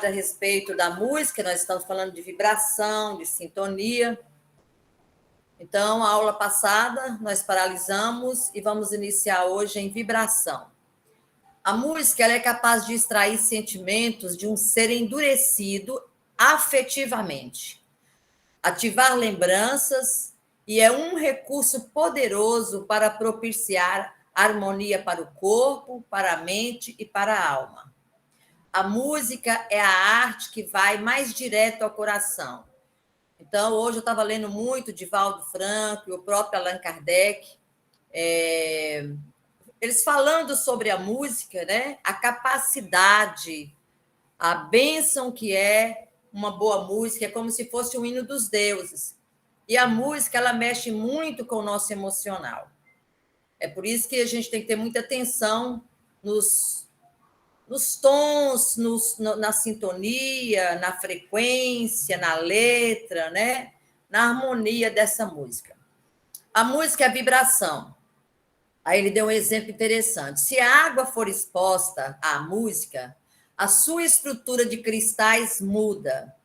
atividade a respeito da música, nós estamos falando de vibração, de sintonia. Então, a aula passada, nós paralisamos e vamos iniciar hoje em vibração. A música ela é capaz de extrair sentimentos de um ser endurecido afetivamente, ativar lembranças e é um recurso poderoso para propiciar harmonia para o corpo, para a mente e para a alma. A música é a arte que vai mais direto ao coração. Então, hoje eu estava lendo muito de Divaldo Franco e o próprio Allan Kardec, eles falando sobre a música, né? A capacidade, a bênção que é uma boa música, é como se fosse um hino dos deuses. E a música, ela mexe muito com o nosso emocional. É por isso que a gente tem que ter muita atenção nos tons, na sintonia, na frequência, na letra, né? Na harmonia dessa música. A música é a vibração. Aí ele deu um exemplo interessante. Se a água for exposta à música, a sua estrutura de cristais muda.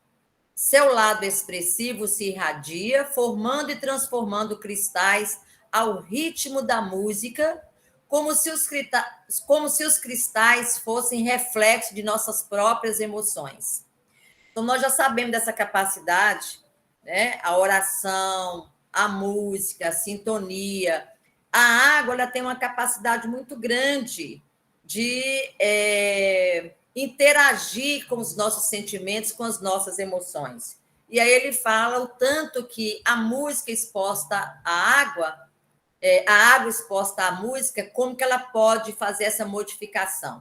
Seu lado expressivo se irradia, formando e transformando cristais ao ritmo da música, como se os cristais fossem reflexo de nossas próprias emoções. Então, nós já sabemos dessa capacidade, né? A oração, a música, a sintonia. A água ela tem uma capacidade muito grande de interagir com os nossos sentimentos, com as nossas emoções. E aí ele fala o tanto que a música exposta à água, a água exposta à música, como que ela pode fazer essa modificação.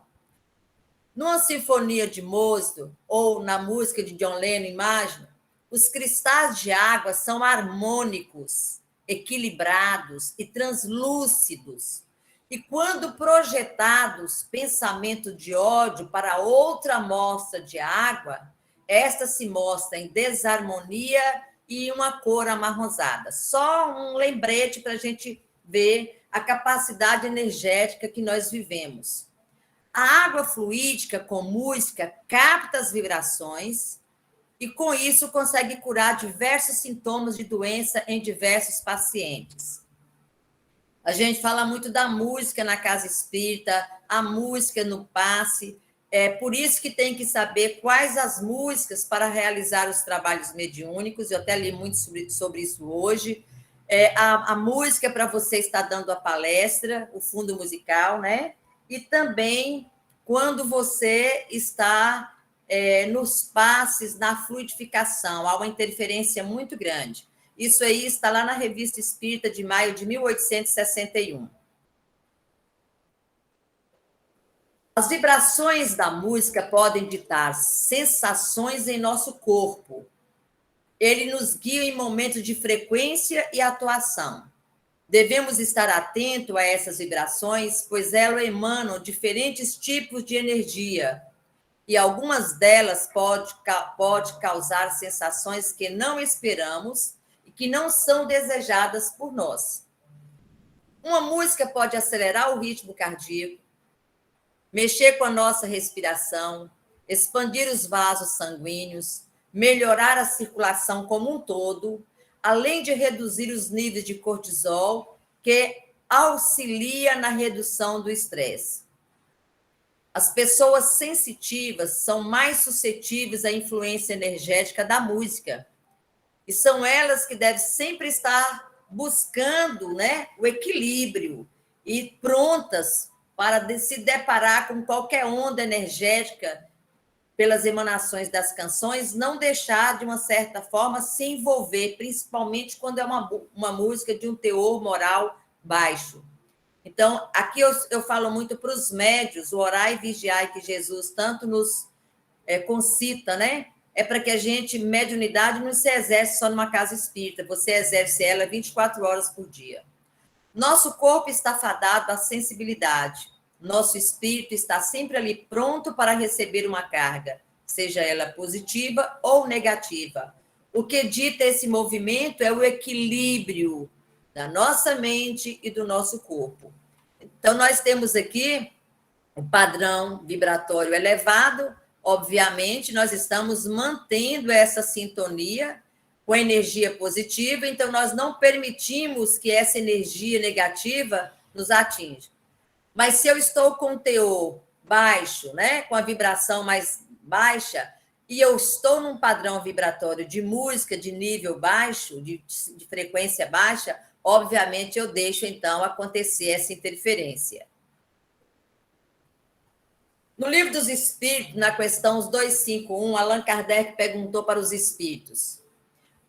Numa sinfonia de Mozart ou na música de John Lennon, Imagine, os cristais de água são harmônicos, equilibrados e translúcidos. E quando projetados pensamento de ódio para outra amostra de água, esta se mostra em desarmonia e uma cor amarronzada. Só um lembrete para a gente ver a capacidade energética que nós vivemos. A água fluídica com música capta as vibrações e, com isso, consegue curar diversos sintomas de doença em diversos pacientes. A gente fala muito da música na casa espírita, a música no passe. É por isso que tem que saber quais as músicas para realizar os trabalhos mediúnicos. Eu até li muito sobre isso hoje. A música para você estar dando a palestra, o fundo musical, né? E também quando você está nos passes, na fluidificação, há uma interferência muito grande. Isso aí está lá na Revista Espírita de maio de 1861. As vibrações da música podem ditar sensações em nosso corpo. Ele nos guia em momentos de frequência e atuação. Devemos estar atentos a essas vibrações, pois elas emanam diferentes tipos de energia, e algumas delas pode causar sensações que não esperamos e que não são desejadas por nós. Uma música pode acelerar o ritmo cardíaco, mexer com a nossa respiração, expandir os vasos sanguíneos, melhorar a circulação como um todo, além de reduzir os níveis de cortisol, que auxilia na redução do estresse. As pessoas sensitivas são mais suscetíveis à influência energética da música. E são elas que devem sempre estar buscando, né, o equilíbrio e prontas para se deparar com qualquer onda energética pelas emanações das canções, não deixar, de uma certa forma, se envolver, principalmente quando é uma música de um teor moral baixo. Então, aqui eu falo muito para os médios, o orai e vigiai que Jesus tanto nos concita, né? É para que a gente, mediunidade, não se exerce só numa casa espírita, você exerce ela 24 horas por dia. Nosso corpo está fadado à sensibilidade. Nosso espírito está sempre ali pronto para receber uma carga, seja ela positiva ou negativa. O que dita esse movimento é o equilíbrio da nossa mente e do nosso corpo. Então, nós temos aqui um padrão vibratório elevado, Obviamente, nós estamos mantendo essa sintonia com a energia positiva, então nós não permitimos que essa energia negativa nos atinja. Mas se eu estou com o teor baixo, né, com a vibração mais baixa, e eu estou num padrão vibratório de música de nível baixo, de frequência baixa, obviamente eu deixo, então, acontecer essa interferência. No Livro dos Espíritos, na questão 251, Allan Kardec perguntou para os espíritos: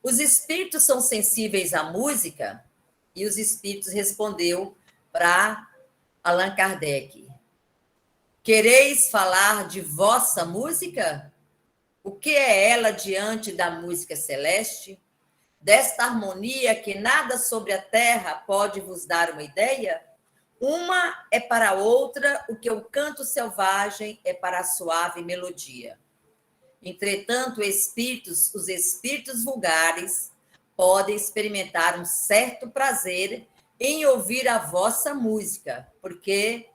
os espíritos são sensíveis à música? E os espíritos respondeu para Allan Kardec: quereis falar de vossa música? O que é ela diante da música celeste? Desta harmonia que nada sobre a terra pode vos dar uma ideia? Uma é para a outra o que o canto selvagem é para a suave melodia. Entretanto, os espíritos vulgares podem experimentar um certo prazer em ouvir a vossa música, porque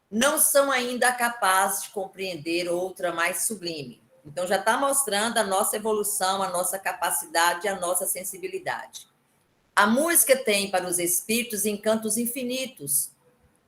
não são ainda capazes de compreender outra mais sublime. Então, já está mostrando a nossa evolução, a nossa capacidade, a nossa sensibilidade. A música tem para os espíritos encantos infinitos,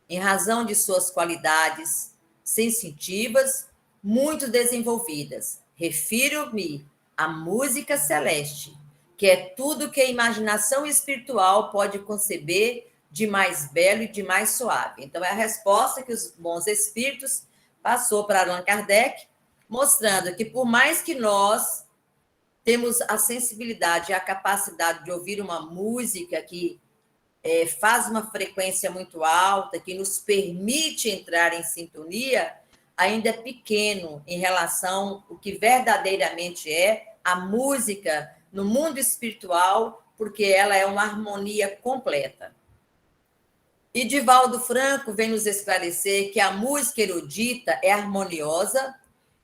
em razão de suas qualidades sensitivas muito desenvolvidas. Refiro-me à música celeste, que é tudo que a imaginação espiritual pode conceber de mais belo e de mais suave. Então, é a resposta que os bons espíritos passou para Allan Kardec, mostrando que, por mais que nós temos a sensibilidade e a capacidade de ouvir uma música que faz uma frequência muito alta, que nos permite entrar em sintonia, ainda é pequeno em relação ao que verdadeiramente é a música no mundo espiritual, porque ela é uma harmonia completa. E Divaldo Franco vem nos esclarecer que a música erudita é harmoniosa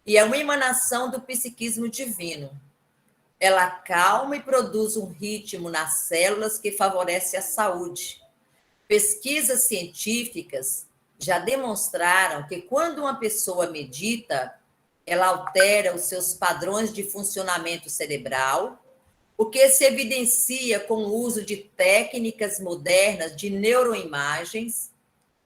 e é uma emanação do psiquismo divino. Ela acalma e produz um ritmo nas células que favorece a saúde. Pesquisas científicas já demonstraram que quando uma pessoa medita, ela altera os seus padrões de funcionamento cerebral, o que se evidencia com o uso de técnicas modernas de neuroimagens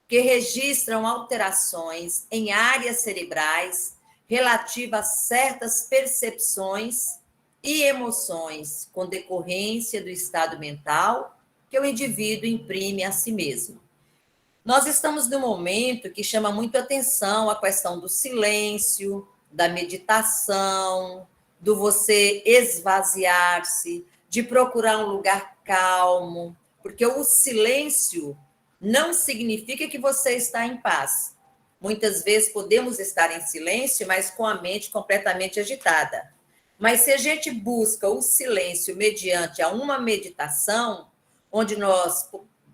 que registram alterações em áreas cerebrais relativas a certas percepções e emoções com decorrência do estado mental que o indivíduo imprime a si mesmo. Nós estamos num momento que chama muito atenção a questão do silêncio, da meditação, do você esvaziar-se, de procurar um lugar calmo, porque o silêncio não significa que você está em paz. Muitas vezes podemos estar em silêncio, mas com a mente completamente agitada. Mas se a gente busca o silêncio mediante a uma meditação, onde nós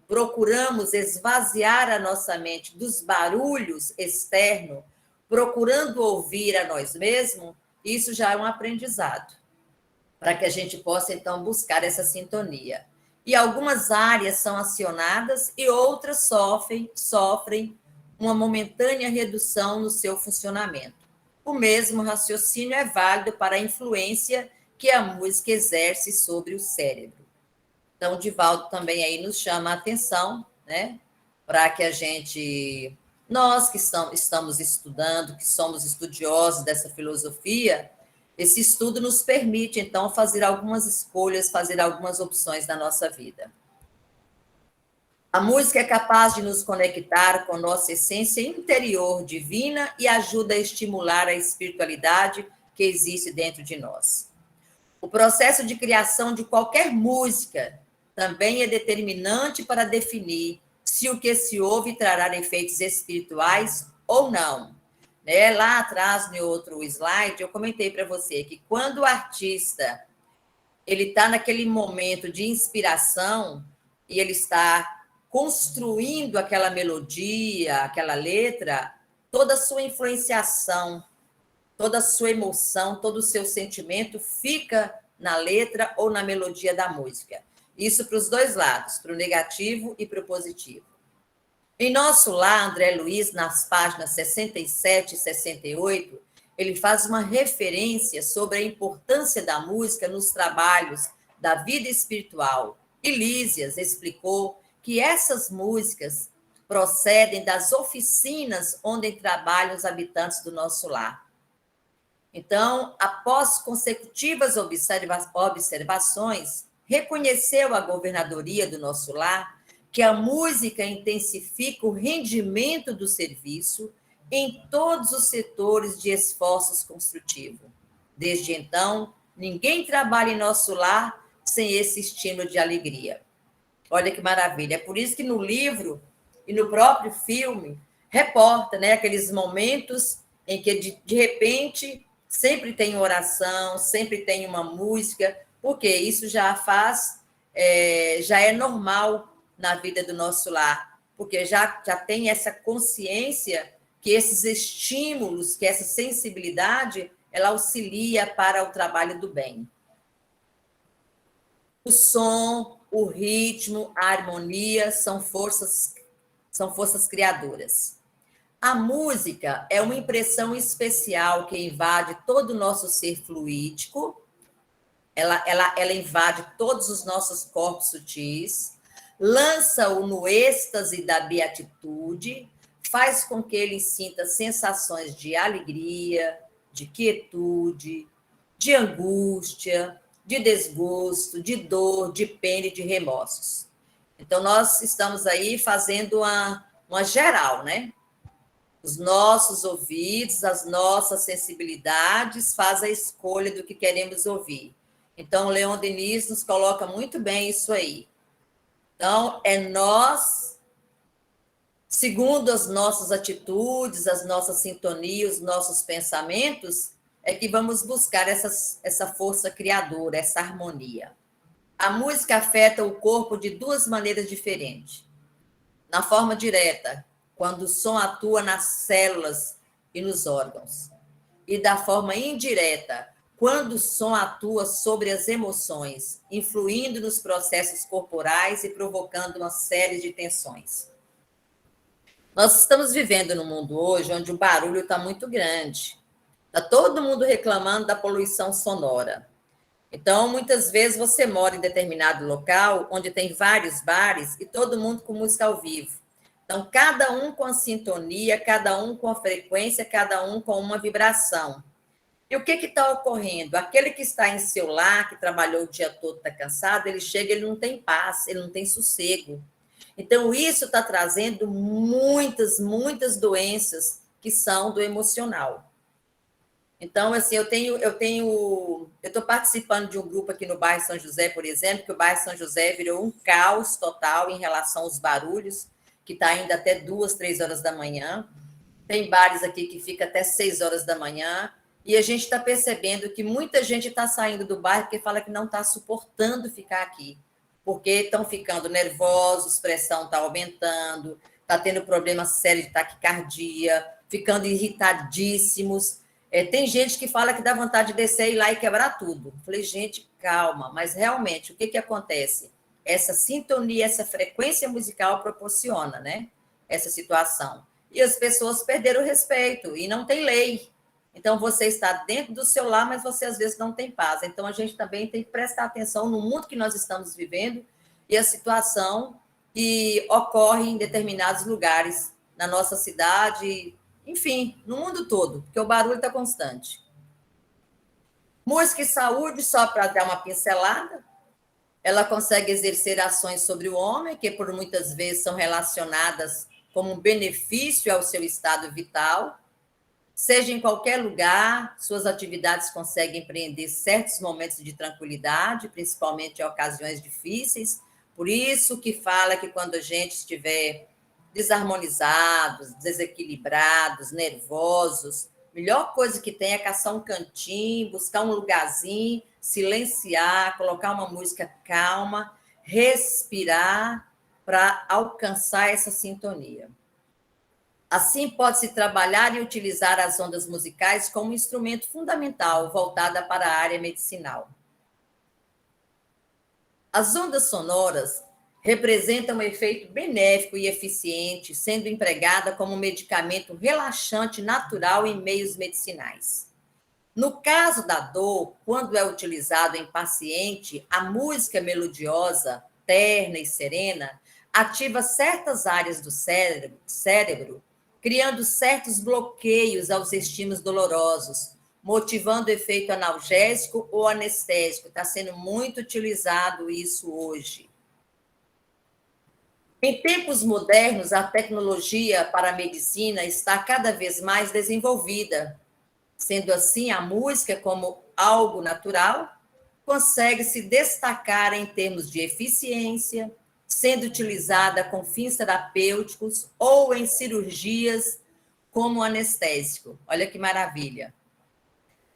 procuramos esvaziar a nossa mente dos barulhos externos, procurando ouvir a nós mesmos, isso já é um aprendizado, para que a gente possa, então, buscar essa sintonia. E algumas áreas são acionadas e outras sofrem uma momentânea redução no seu funcionamento. O mesmo raciocínio é válido para a influência que a música exerce sobre o cérebro. Então, o Divaldo também aí nos chama a atenção, né, para que a gente, nós que estamos estudando, que somos estudiosos dessa filosofia, esse estudo nos permite, então, fazer algumas escolhas, fazer algumas opções na nossa vida. A música é capaz de nos conectar com nossa essência interior divina e ajuda a estimular a espiritualidade que existe dentro de nós. O processo de criação de qualquer música também é determinante para definir se o que se ouve trará efeitos espirituais ou não. Lá atrás, no outro slide, eu comentei para você que quando o artista ele está naquele momento de inspiração e ele está construindo aquela melodia, aquela letra, toda a sua influenciação, toda a sua emoção, todo o seu sentimento fica na letra ou na melodia da música. Isso para os dois lados, para o negativo e para o positivo. Em nosso lar, André Luiz, nas páginas 67 e 68, ele faz uma referência sobre a importância da música nos trabalhos da vida espiritual. E Lísias explicou que essas músicas procedem das oficinas onde trabalham os habitantes do nosso lar. Então, após consecutivas observações, reconheceu a governadoria do nosso lar que a música intensifica o rendimento do serviço em todos os setores de esforços construtivos. Desde então, ninguém trabalha em nosso lar sem esse estímulo de alegria. Olha que maravilha. É por isso que no livro e no próprio filme reporta, né, aqueles momentos em que, de repente, sempre tem oração, sempre tem uma música, porque isso já já é normal na vida do nosso lar, porque já tem essa consciência que esses estímulos, que essa sensibilidade, ela auxilia para o trabalho do bem. O som, o ritmo, a harmonia são forças criadoras. A música é uma impressão especial que invade todo o nosso ser fluídico, ela invade todos os nossos corpos sutis, lança-o no êxtase da beatitude, faz com que ele sinta sensações de alegria, de quietude, de angústia, de desgosto, de dor, de pena e de remorsos. Então, nós estamos aí fazendo uma geral, né? Os nossos ouvidos, as nossas sensibilidades fazem a escolha do que queremos ouvir. Então, o Leon Denis nos coloca muito bem isso aí. Então, é nós, segundo as nossas atitudes, as nossas sintonias, os nossos pensamentos, é que vamos buscar essa força criadora, essa harmonia. A música afeta o corpo de duas maneiras diferentes. Na forma direta, quando o som atua nas células e nos órgãos. E da forma indireta, quando o som atua sobre as emoções, influindo nos processos corporais e provocando uma série de tensões. Nós estamos vivendo num mundo hoje onde o barulho está muito grande. Está todo mundo reclamando da poluição sonora. Então, muitas vezes você mora em determinado local onde tem vários bares e todo mundo com música ao vivo. Então, cada um com a sintonia, cada um com a frequência, cada um com uma vibração. E o que está ocorrendo? Aquele que está em seu lar, que trabalhou o dia todo, está cansado, ele chega, ele não tem paz, ele não tem sossego. Então, isso está trazendo muitas doenças que são do emocional. Então, assim, eu estou participando de um grupo aqui no bairro São José, por exemplo, que o bairro São José virou um caos total em relação aos barulhos, que está ainda até 2, 3 horas da manhã. Tem bares aqui que fica até 6 horas da manhã. E a gente está percebendo que muita gente está saindo do bairro porque fala que não está suportando ficar aqui. Porque estão ficando nervosos, pressão está aumentando, está tendo problema sério de taquicardia, ficando irritadíssimos. Tem gente que fala que dá vontade de descer e ir lá e quebrar tudo. Falei, gente, calma. Mas realmente, o que acontece? Essa sintonia, essa frequência musical proporciona, né? Essa situação. E as pessoas perderam o respeito e não tem lei. Então, você está dentro do seu lar, mas você às vezes não tem paz. Então, a gente também tem que prestar atenção no mundo que nós estamos vivendo e a situação que ocorre em determinados lugares na nossa cidade, enfim, no mundo todo, porque o barulho está constante. Música e saúde, só para dar uma pincelada, ela consegue exercer ações sobre o homem, que por muitas vezes são relacionadas como um benefício ao seu estado vital. Seja em qualquer lugar, suas atividades conseguem empreender certos momentos de tranquilidade, principalmente em ocasiões difíceis. Por isso que fala que quando a gente estiver desarmonizados, desequilibrados, nervosos, a melhor coisa que tem é caçar um cantinho, buscar um lugarzinho, silenciar, colocar uma música calma, respirar para alcançar essa sintonia. Assim, pode-se trabalhar e utilizar as ondas musicais como instrumento fundamental voltada para a área medicinal. As ondas sonoras representam um efeito benéfico e eficiente, sendo empregada como um medicamento relaxante natural em meios medicinais. No caso da dor, quando é utilizado em paciente, a música melodiosa, terna e serena, ativa certas áreas do cérebro, criando certos bloqueios aos estímulos dolorosos, motivando efeito analgésico ou anestésico. Está sendo muito utilizado isso hoje. Em tempos modernos, a tecnologia para a medicina está cada vez mais desenvolvida. Sendo assim, a música, como algo natural, consegue se destacar em termos de eficiência, sendo utilizada com fins terapêuticos ou em cirurgias como anestésico. Olha que maravilha.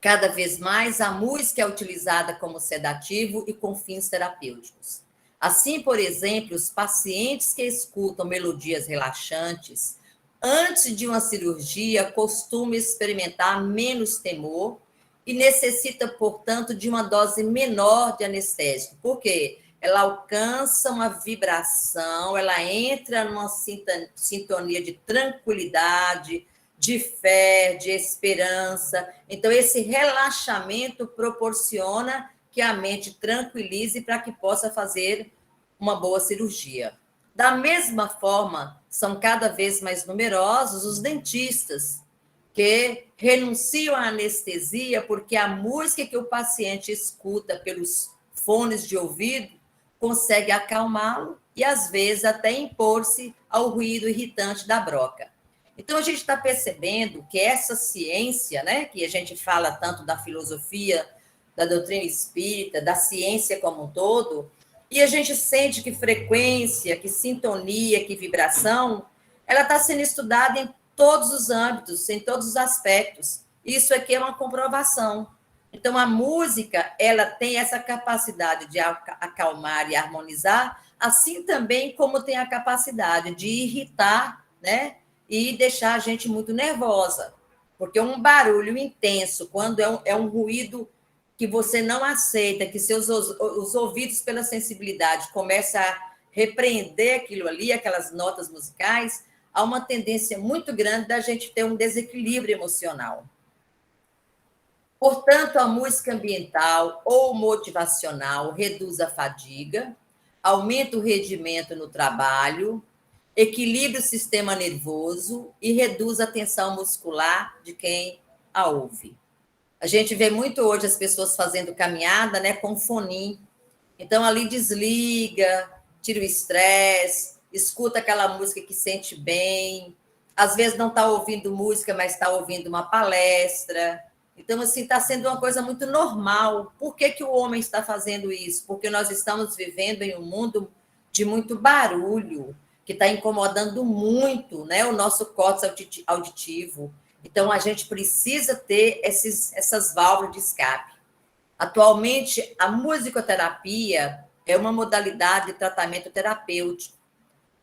Cada vez mais a música é utilizada como sedativo e com fins terapêuticos. Assim, por exemplo, os pacientes que escutam melodias relaxantes antes de uma cirurgia costumam experimentar menos temor e necessita, portanto, de uma dose menor de anestésico. Por quê? Ela alcança uma vibração, ela entra numa sintonia de tranquilidade, de fé, de esperança. Então, esse relaxamento proporciona que a mente tranquilize para que possa fazer uma boa cirurgia. Da mesma forma, são cada vez mais numerosos os dentistas que renunciam à anestesia porque a música que o paciente escuta pelos fones de ouvido consegue acalmá-lo e, às vezes, até impor-se ao ruído irritante da broca. Então, a gente está percebendo que essa ciência, né, que a gente fala tanto da filosofia, da doutrina espírita, da ciência como um todo, e a gente sente que frequência, que sintonia, que vibração, ela está sendo estudada em todos os âmbitos, em todos os aspectos. Isso aqui é uma comprovação. Então, a música, ela tem essa capacidade de acalmar e harmonizar, assim também como tem a capacidade de irritar, né? E deixar a gente muito nervosa. Porque um barulho intenso, quando é um ruído que você não aceita, que os ouvidos, pela sensibilidade, começam a repreender aquilo ali, aquelas notas musicais, há uma tendência muito grande da gente ter um desequilíbrio emocional. Portanto, a música ambiental ou motivacional reduz a fadiga, aumenta o rendimento no trabalho, equilibra o sistema nervoso e reduz a tensão muscular de quem a ouve. A gente vê muito hoje as pessoas fazendo caminhada, né, com foninho. Então, ali desliga, tira o estresse, escuta aquela música que sente bem. Às vezes não está ouvindo música, mas está ouvindo uma palestra. Então, assim, está sendo uma coisa muito normal. Por que o homem está fazendo isso? Porque nós estamos vivendo em um mundo de muito barulho, que está incomodando muito, né, o nosso córtex auditivo. Então, a gente precisa ter essas válvulas de escape. Atualmente, a musicoterapia é uma modalidade de tratamento terapêutico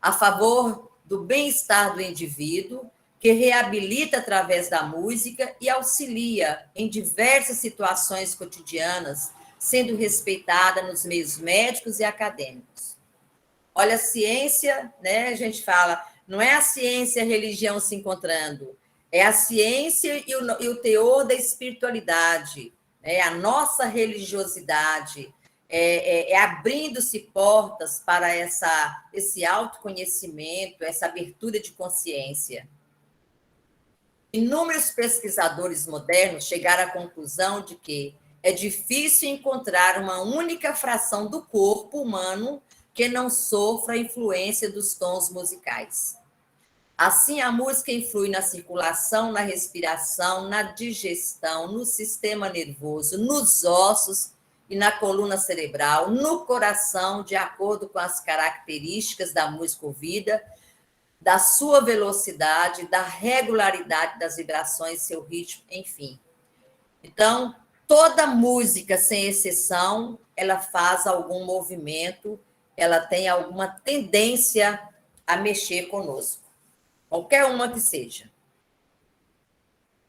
a favor do bem-estar do indivíduo, que reabilita através da música e auxilia em diversas situações cotidianas, sendo respeitada nos meios médicos e acadêmicos. Olha, a ciência, né, a gente fala, não é a ciência e a religião se encontrando, é a ciência e o teor da espiritualidade, né, a nossa religiosidade, abrindo-se portas para esse autoconhecimento, essa abertura de consciência. Inúmeros pesquisadores modernos chegaram à conclusão de que é difícil encontrar uma única fração do corpo humano que não sofra a influência dos tons musicais. Assim, a música influi na circulação, na respiração, na digestão, no sistema nervoso, nos ossos e na coluna cerebral, no coração, de acordo com as características da música ouvida, da sua velocidade, da regularidade das vibrações, seu ritmo, enfim. Então, toda música, sem exceção, ela faz algum movimento, ela tem alguma tendência a mexer conosco, qualquer uma que seja.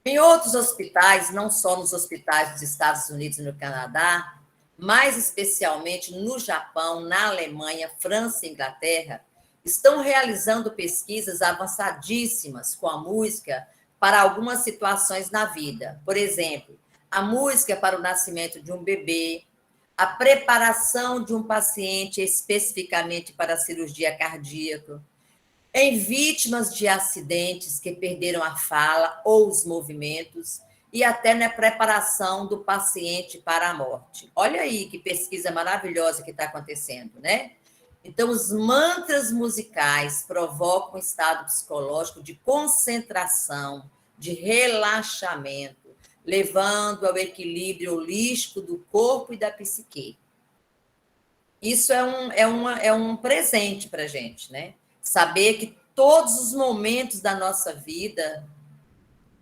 Em outros hospitais, não só nos hospitais dos Estados Unidos e no Canadá, mais especialmente no Japão, na Alemanha, França e Inglaterra, estão realizando pesquisas avançadíssimas com a música para algumas situações na vida. Por exemplo, a música para o nascimento de um bebê, a preparação de um paciente especificamente para a cirurgia cardíaca, em vítimas de acidentes que perderam a fala ou os movimentos, e até na preparação do paciente para a morte. Olha aí que pesquisa maravilhosa que está acontecendo, né? Então, os mantras musicais provocam um estado psicológico de concentração, de relaxamento, levando ao equilíbrio holístico do corpo e da psique. Isso é um presente para a gente, né? Saber que todos os momentos da nossa vida,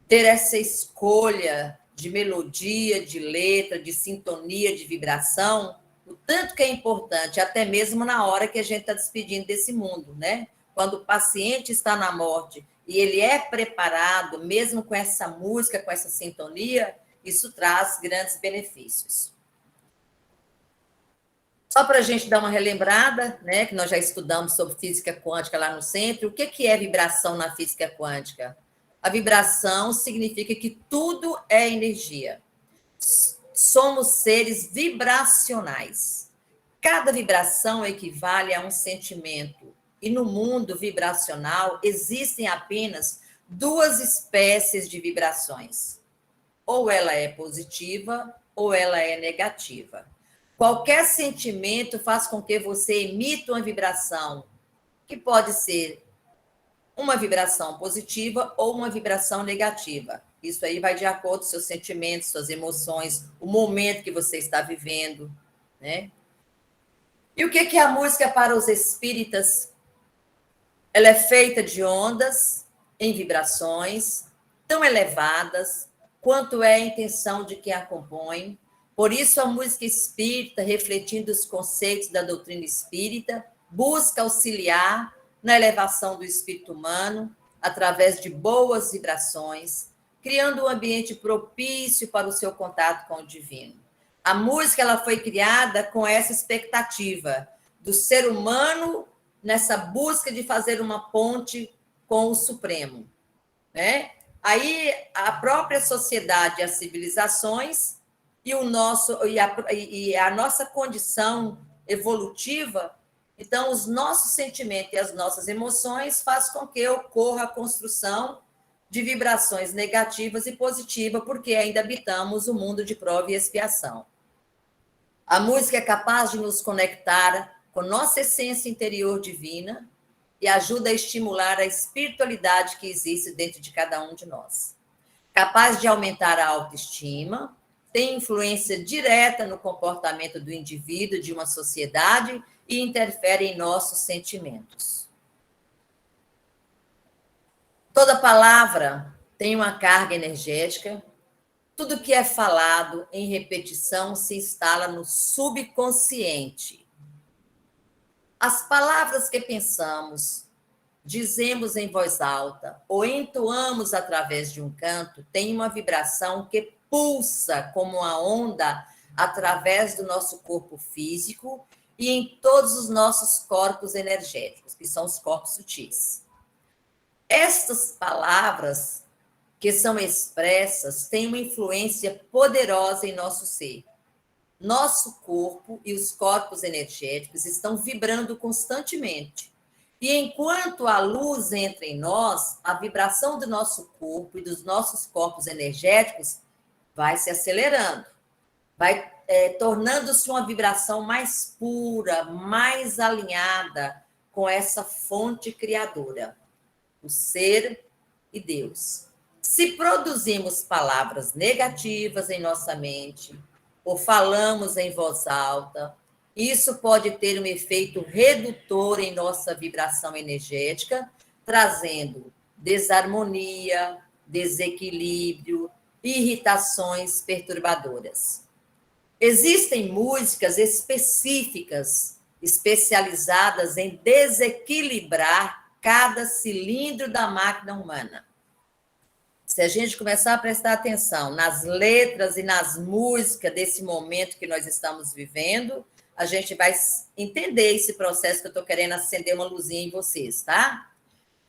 ter essa escolha de melodia, de letra, de sintonia, de vibração, o tanto que é importante, até mesmo na hora que a gente está despedindo desse mundo, né? Quando o paciente está na morte e ele é preparado, mesmo com essa música, com essa sintonia, isso traz grandes benefícios. Só para a gente dar uma relembrada, né, que nós já estudamos sobre física quântica lá no centro, o que é vibração na física quântica? A vibração significa que tudo é energia. Somos seres vibracionais. Cada vibração equivale a um sentimento. E no mundo vibracional existem apenas duas espécies de vibrações. Ou ela é positiva ou ela é negativa. Qualquer sentimento faz com que você emita uma vibração, que pode ser uma vibração positiva ou uma vibração negativa. Isso aí vai de acordo com seus sentimentos, suas emoções, o momento que você está vivendo, né? E o que é a música para os espíritas? Ela é feita de ondas em vibrações tão elevadas quanto é a intenção de quem a compõe. Por isso, a música espírita, refletindo os conceitos da doutrina espírita, busca auxiliar na elevação do espírito humano através de boas vibrações, criando um ambiente propício para o seu contato com o divino. A música ela foi criada com essa expectativa do ser humano nessa busca de fazer uma ponte com o Supremo, né? Aí a própria sociedade, as civilizações e a nossa condição evolutiva, então os nossos sentimentos e as nossas emoções faz com que ocorra a construção de vibrações negativas e positivas, porque ainda habitamos o mundo de prova e expiação. A música é capaz de nos conectar com nossa essência interior divina e ajuda a estimular a espiritualidade que existe dentro de cada um de nós. Capaz de aumentar a autoestima, tem influência direta no comportamento do indivíduo, de uma sociedade e interfere em nossos sentimentos. Toda palavra tem uma carga energética. Tudo que é falado em repetição se instala no subconsciente. As palavras que pensamos, dizemos em voz alta ou entoamos através de um canto têm uma vibração que pulsa como uma onda através do nosso corpo físico e em todos os nossos corpos energéticos, que são os corpos sutis. Estas palavras que são expressas têm uma influência poderosa em nosso ser. Nosso corpo e os corpos energéticos estão vibrando constantemente. E enquanto a luz entra em nós, a vibração do nosso corpo e dos nossos corpos energéticos vai se acelerando, vai tornando-se uma vibração mais pura, mais alinhada com essa fonte criadora, o ser e Deus. Se produzimos palavras negativas em nossa mente, ou falamos em voz alta, isso pode ter um efeito redutor em nossa vibração energética, trazendo desarmonia, desequilíbrio, irritações perturbadoras. Existem músicas específicas, especializadas em desequilibrar cada cilindro da máquina humana. Se a gente começar a prestar atenção nas letras e nas músicas desse momento que nós estamos vivendo, a gente vai entender esse processo que eu estou querendo acender uma luzinha em vocês, tá?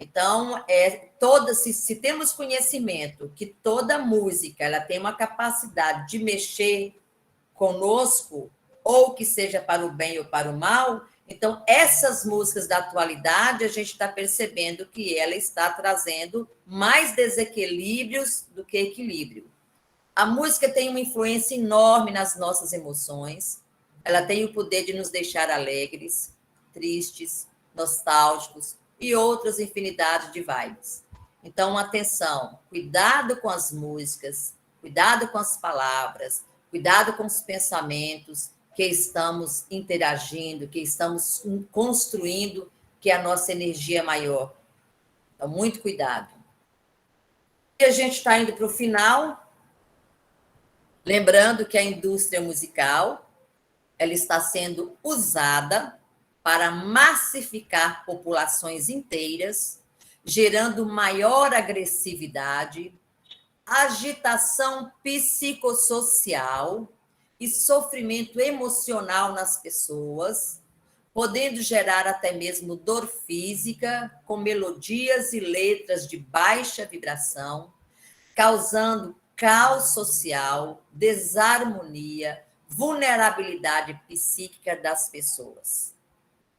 Então, se temos conhecimento que toda música ela tem uma capacidade de mexer conosco, ou que seja para o bem ou para o mal, então essas músicas da atualidade, a gente está percebendo que ela está trazendo mais desequilíbrios do que equilíbrio. A música tem uma influência enorme nas nossas emoções, ela tem o poder de nos deixar alegres, tristes, nostálgicos e outras infinidades de vibes. Então, atenção, cuidado com as músicas, cuidado com as palavras, cuidado com os pensamentos que estamos interagindo, que estamos construindo, que é a nossa energia maior. Então, muito cuidado. E a gente está indo para o final, lembrando que a indústria musical ela está sendo usada para massificar populações inteiras, gerando maior agressividade, agitação psicossocial e sofrimento emocional nas pessoas, podendo gerar até mesmo dor física, com melodias e letras de baixa vibração, causando caos social, desarmonia, vulnerabilidade psíquica das pessoas.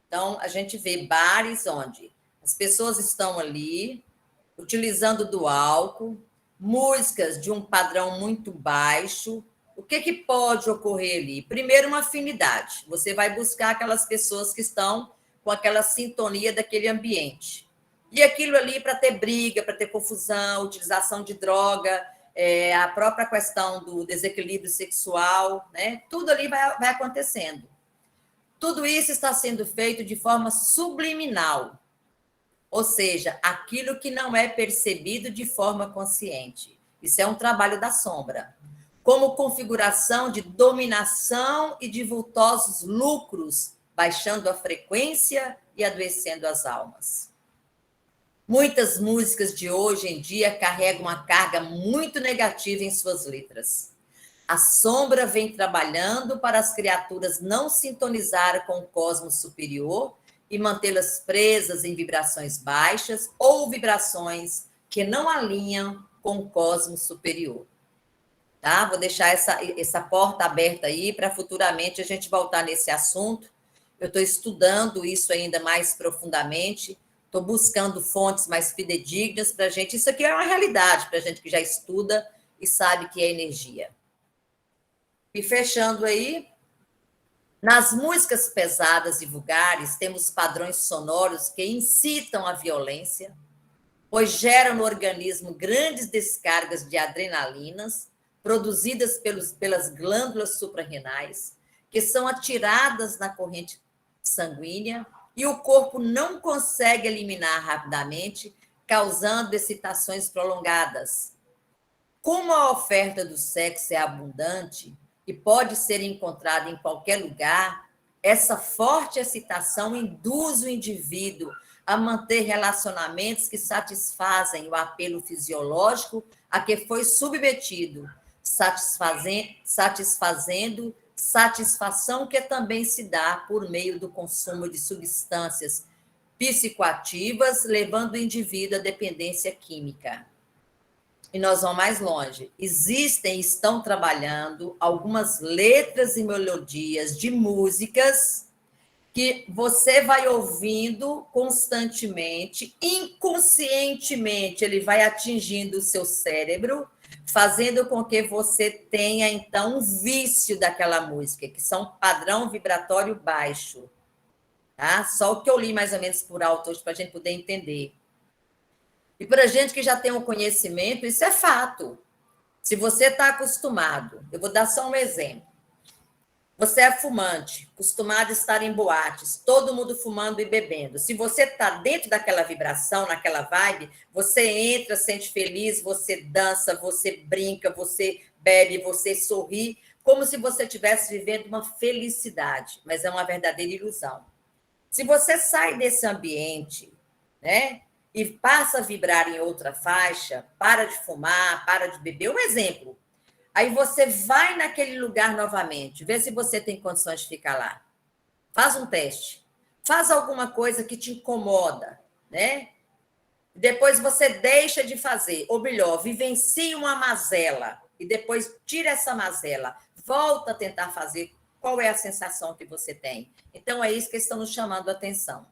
Então, a gente vê bares onde as pessoas estão ali utilizando do álcool, músicas de um padrão muito baixo. O que pode ocorrer ali? Primeiro, uma afinidade. Você vai buscar aquelas pessoas que estão com aquela sintonia daquele ambiente. E aquilo ali para ter briga, para ter confusão, utilização de droga, a própria questão do desequilíbrio sexual, né? Tudo ali vai acontecendo. Tudo isso está sendo feito de forma subliminal, ou seja, aquilo que não é percebido de forma consciente. Isso é um trabalho da sombra. Como configuração de dominação e de vultosos lucros, baixando a frequência e adoecendo as almas. Muitas músicas de hoje em dia carregam uma carga muito negativa em suas letras. A sombra vem trabalhando para as criaturas não sintonizarem com o cosmos superior e mantê-las presas em vibrações baixas ou vibrações que não alinham com o cosmos superior. Tá? Vou deixar essa porta aberta aí para futuramente a gente voltar nesse assunto. Eu estou estudando isso ainda mais profundamente, estou buscando fontes mais fidedignas para a gente. Isso aqui é uma realidade para a gente que já estuda e sabe que é energia. E fechando aí, nas músicas pesadas e vulgares, temos padrões sonoros que incitam a violência, pois geram no organismo grandes descargas de adrenalinas, produzidas pelas glândulas suprarrenais, que são atiradas na corrente sanguínea e o corpo não consegue eliminar rapidamente, causando excitações prolongadas. Como a oferta do sexo é abundante e pode ser encontrada em qualquer lugar, essa forte excitação induz o indivíduo a manter relacionamentos que satisfazem o apelo fisiológico a que foi submetido, satisfazendo satisfação que também se dá por meio do consumo de substâncias psicoativas, levando o indivíduo à dependência química. E nós vamos mais longe. Existem, estão trabalhando algumas letras e melodias de músicas que você vai ouvindo constantemente, inconscientemente, ele vai atingindo o seu cérebro, fazendo com que você tenha, então, um vício daquela música, que são padrão vibratório baixo. Tá? Só o que eu li mais ou menos por alto hoje, para a gente poder entender. E para a gente que já tem um conhecimento, isso é fato. Se você está acostumado, eu vou dar só um exemplo. Você é fumante, acostumado a estar em boates, todo mundo fumando e bebendo. Se você está dentro daquela vibração, naquela vibe, você entra, sente feliz, você dança, você brinca, você bebe, você sorri, como se você estivesse vivendo uma felicidade, mas é uma verdadeira ilusão. Se você sai desse ambiente, né, e passa a vibrar em outra faixa, para de fumar, para de beber, um exemplo. Aí você vai naquele lugar novamente, vê se você tem condições de ficar lá. Faz um teste. Faz alguma coisa que te incomoda, né? Depois você deixa de fazer, ou melhor, vivencie uma mazela e depois tira essa mazela, volta a tentar fazer. Qual é a sensação que você tem? Então, é isso que estão nos chamando a atenção.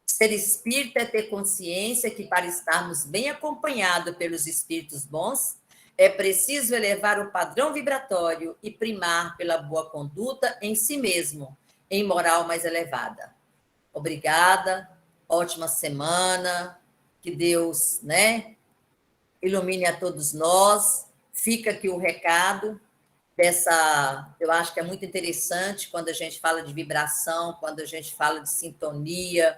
Ser espírita é ter consciência que, para estarmos bem acompanhados pelos espíritos bons, é preciso elevar o padrão vibratório e primar pela boa conduta em si mesmo, em moral mais elevada. Obrigada, ótima semana, que Deus, né, ilumine a todos nós. Fica aqui o recado dessa, eu acho que é muito interessante quando a gente fala de vibração, quando a gente fala de sintonia,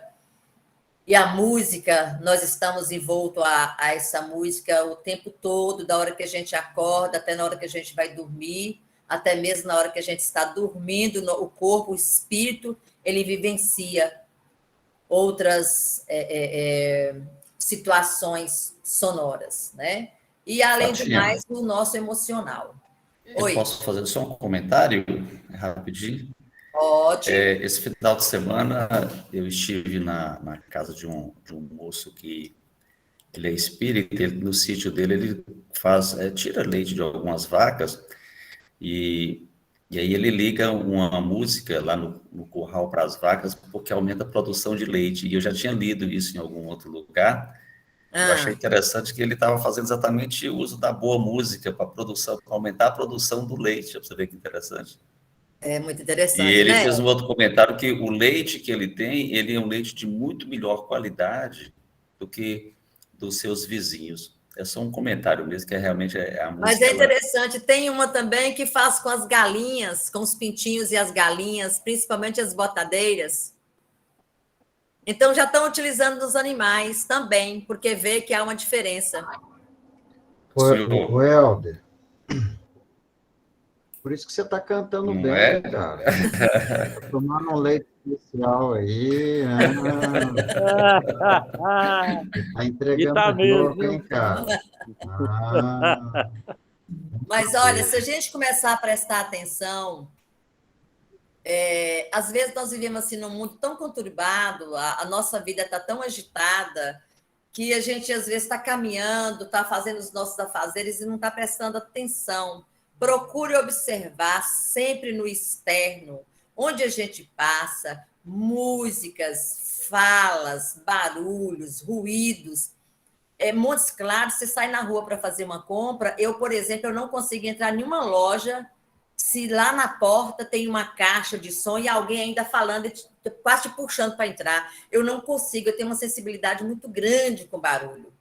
e a música, nós estamos envoltos a essa música o tempo todo, da hora que a gente acorda, até na hora que a gente vai dormir, até mesmo na hora que a gente está dormindo, o corpo, o espírito, ele vivencia outras situações sonoras, né? E, além do Fatinha, mais, o nosso emocional. eu Oi, posso fazer só um comentário rapidinho? pode. Esse final de semana eu estive na casa de um moço que ele é espírita, no sítio dele ele tira leite de algumas vacas e aí ele liga uma música lá no curral para as vacas porque aumenta a produção de leite. E eu já tinha lido isso em algum outro lugar. Eu achei Ah, interessante que ele estava fazendo exatamente o uso da boa música para produção, para aumentar a produção do leite. Para você ver que interessante. é muito E interessante, ele né? fez um outro comentário que o leite que ele tem, ele é um leite de muito melhor qualidade do que dos seus vizinhos. É só um comentário mesmo, que realmente a Mas música, é ela... interessante, tem uma também que faz com as galinhas, com os pintinhos e as galinhas, principalmente as botadeiras. Então, já estão utilizando nos animais também, porque vê que há uma diferença. O Senhor, Helder, por isso que você está cantando não é? bem, cara. Tá tomando um leite especial aí. Tá E entregando tá o mesmo, jogo, viu? hein, cara? Ah, Mas, olha, se a gente começar a prestar atenção, às vezes nós vivemos assim num mundo tão conturbado, a nossa vida está tão agitada, que a gente às vezes está caminhando, está fazendo os nossos afazeres e não está prestando atenção. Procure observar sempre no externo, onde a gente passa, músicas, falas, barulhos, ruídos. Montes Claros, você sai na rua para fazer uma compra. Eu, por exemplo, eu não consigo entrar em nenhuma loja se lá na porta tem uma caixa de som e alguém ainda falando, quase te puxando para entrar. Eu não consigo, eu tenho uma sensibilidade muito grande com barulho.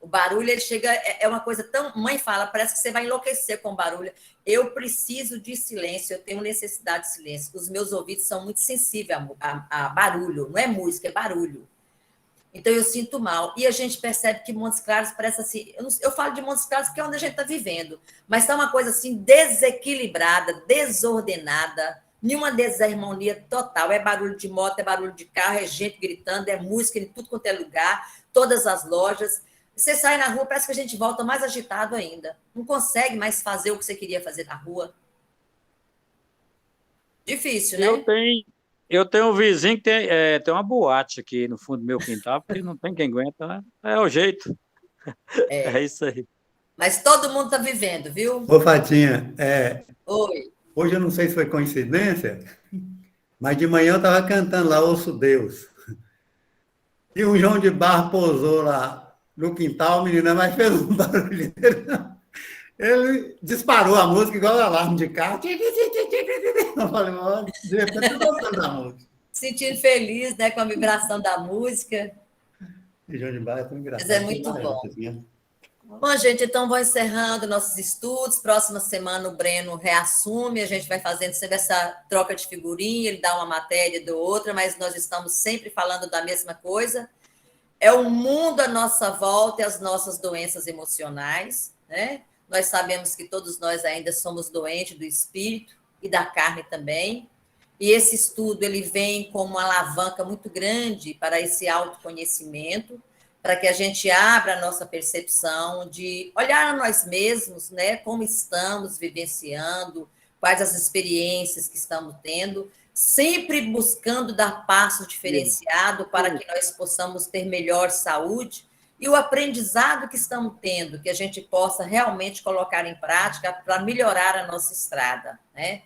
O barulho, ele chega, é uma coisa tão... Mãe fala, parece que você vai enlouquecer com barulho. Eu preciso de silêncio, eu tenho necessidade de silêncio. Os meus ouvidos são muito sensíveis a barulho, não é música, é barulho. Então, eu sinto mal. E a gente percebe que Montes Claros parece assim... Eu falo de Montes Claros porque é onde a gente está vivendo, mas está uma coisa assim desequilibrada, desordenada, nenhuma desarmonia total. É barulho de moto, é barulho de carro, é gente gritando, é música em tudo quanto é lugar, todas as lojas. Você sai na rua, parece que a gente volta mais agitado ainda. Não consegue mais fazer o que você queria fazer na rua. Difícil, Eu né? tenho, eu tenho um vizinho que tem uma boate aqui no fundo do meu quintal, porque não tem quem aguenta, né? É o jeito, é isso aí. Mas todo mundo está vivendo, viu? Ô, Fatinha, Oi. hoje eu não sei se foi coincidência, mas de manhã eu estava cantando lá, Ouço Deus. E o João de Barro pousou lá no quintal, menina, mas fez um barulho. Ele disparou a música igual alarme de carro. Eu falei, olha, de repente eu estou gostando da música. Sentindo feliz, né, com a vibração da música. E João de Barro é tão Mas é engraçado. muito bom. Bom, gente, então vou encerrando nossos estudos. Próxima semana o Breno reassume, a gente vai fazendo sempre essa troca de figurinha, ele dá uma matéria do outra, mas nós estamos sempre falando da mesma coisa. É o mundo à nossa volta e as nossas doenças emocionais, né? Nós sabemos que todos nós ainda somos doentes do espírito e da carne também. E esse estudo ele vem como uma alavanca muito grande para esse autoconhecimento, para que a gente abra a nossa percepção de olhar a nós mesmos, né, como estamos vivenciando, quais as experiências que estamos tendo, sempre buscando dar passo diferenciado para que nós possamos ter melhor saúde e o aprendizado que estamos tendo, que a gente possa realmente colocar em prática para melhorar a nossa estrada, né?